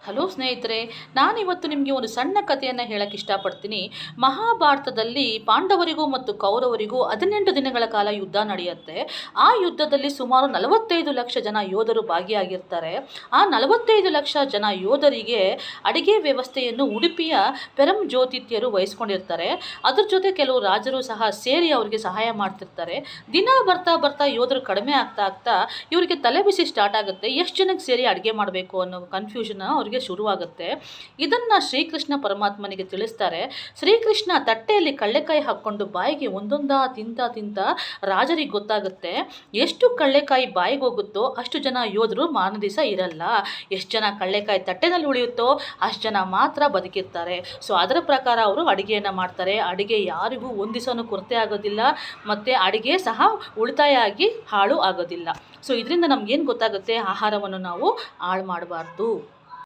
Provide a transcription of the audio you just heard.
Hello ಸ್ನೇಹಿತರೆ, ನಾನಿವತ್ತು ನಿಮಗೆ ಒಂದು ಸಣ್ಣ ಕಥೆಯನ್ನು ಹೇಳಕ್ಕೆ ಇಷ್ಟಪಡ್ತೀನಿ. ಮಹಾಭಾರತದಲ್ಲಿ ಪಾಂಡವರಿಗೂ ಮತ್ತು ಕೌರವರಿಗೂ 18 ದಿನಗಳ ಕಾಲ ಯುದ್ಧ ನಡೆಯುತ್ತೆ. ಆ ಯುದ್ಧದಲ್ಲಿ ಸುಮಾರು 45 ಲಕ್ಷ ಜನ ಯೋಧರು ಭಾಗಿಯಾಗಿರ್ತಾರೆ. ಆ 45 ಲಕ್ಷ ಜನ ಯೋಧರಿಗೆ ಅಡಿಗೆ ವ್ಯವಸ್ಥೆಯನ್ನು ಉಡುಪಿಯ ಪೆರಂ ಜ್ಯೋತಿತ್ಯರು ವಹಿಸ್ಕೊಂಡಿರ್ತಾರೆ. ಅದ್ರ ಜೊತೆ ಕೆಲವು ರಾಜರು ಸಹ ಸೇರಿ ಅವರಿಗೆ ಸಹಾಯ ಮಾಡ್ತಿರ್ತಾರೆ. ದಿನ ಬರ್ತಾ ಬರ್ತಾ ಯೋಧರು ಕಡಿಮೆ ಆಗ್ತಾ ಆಗ್ತಾ ಇವರಿಗೆ ತಲೆಬಿಸಿ ಸ್ಟಾರ್ಟ್ ಆಗುತ್ತೆ. ಎಷ್ಟು ಜನಕ್ಕೆ ಸೇರಿ ಅಡುಗೆ ಮಾಡಬೇಕು ಅನ್ನೋ ಕನ್ಫ್ಯೂಷನ್ ಅವರಿಗೆ ಶುರುವಾಗುತ್ತೆ. ಇದನ್ನು ಶ್ರೀಕೃಷ್ಣ ಪರಮಾತ್ಮನಿಗೆ ತಿಳಿಸ್ತಾರೆ. ಶ್ರೀಕೃಷ್ಣ ತಟ್ಟೆಯಲ್ಲಿ ಕಳ್ಳೆಕಾಯಿ ಹಾಕ್ಕೊಂಡು ಬಾಯಿಗೆ ಒಂದೊಂದಾ ತಿಂತ ತಿಂತ ರಾಜರಿಗೆ ಗೊತ್ತಾಗುತ್ತೆ, ಎಷ್ಟು ಕಳ್ಳೆಕಾಯಿ ಬಾಯಿಗೆ ಹೋಗುತ್ತೋ ಅಷ್ಟು ಜನ ಯೋಧರು ಮಾರನೇ ದಿವಸ ಇರಲ್ಲ, ಎಷ್ಟು ಜನ ಕಳ್ಳೆಕಾಯಿ ತಟ್ಟೆನಲ್ಲಿ ಉಳಿಯುತ್ತೋ ಅಷ್ಟು ಜನ ಮಾತ್ರ ಬದುಕಿರ್ತಾರೆ. ಸೊ ಅದರ ಪ್ರಕಾರ ಅವರು ಅಡುಗೆಯನ್ನು ಮಾಡ್ತಾರೆ. ಅಡುಗೆ ಯಾರಿಗೂ ಒಂದು ದಿವಸನೂ ಕೊರತೆ ಆಗೋದಿಲ್ಲ, ಮತ್ತು ಅಡುಗೆ ಸಹ ಉಳಿತಾಯ ಆಗಿ ಹಾಳು ಆಗೋದಿಲ್ಲ. ಸೊ ಇದರಿಂದ ನಮಗೇನು ಗೊತ್ತಾಗುತ್ತೆ, ಆಹಾರವನ್ನು ನಾವು ಹಾಳು ಮಾಡಬಾರ್ದು.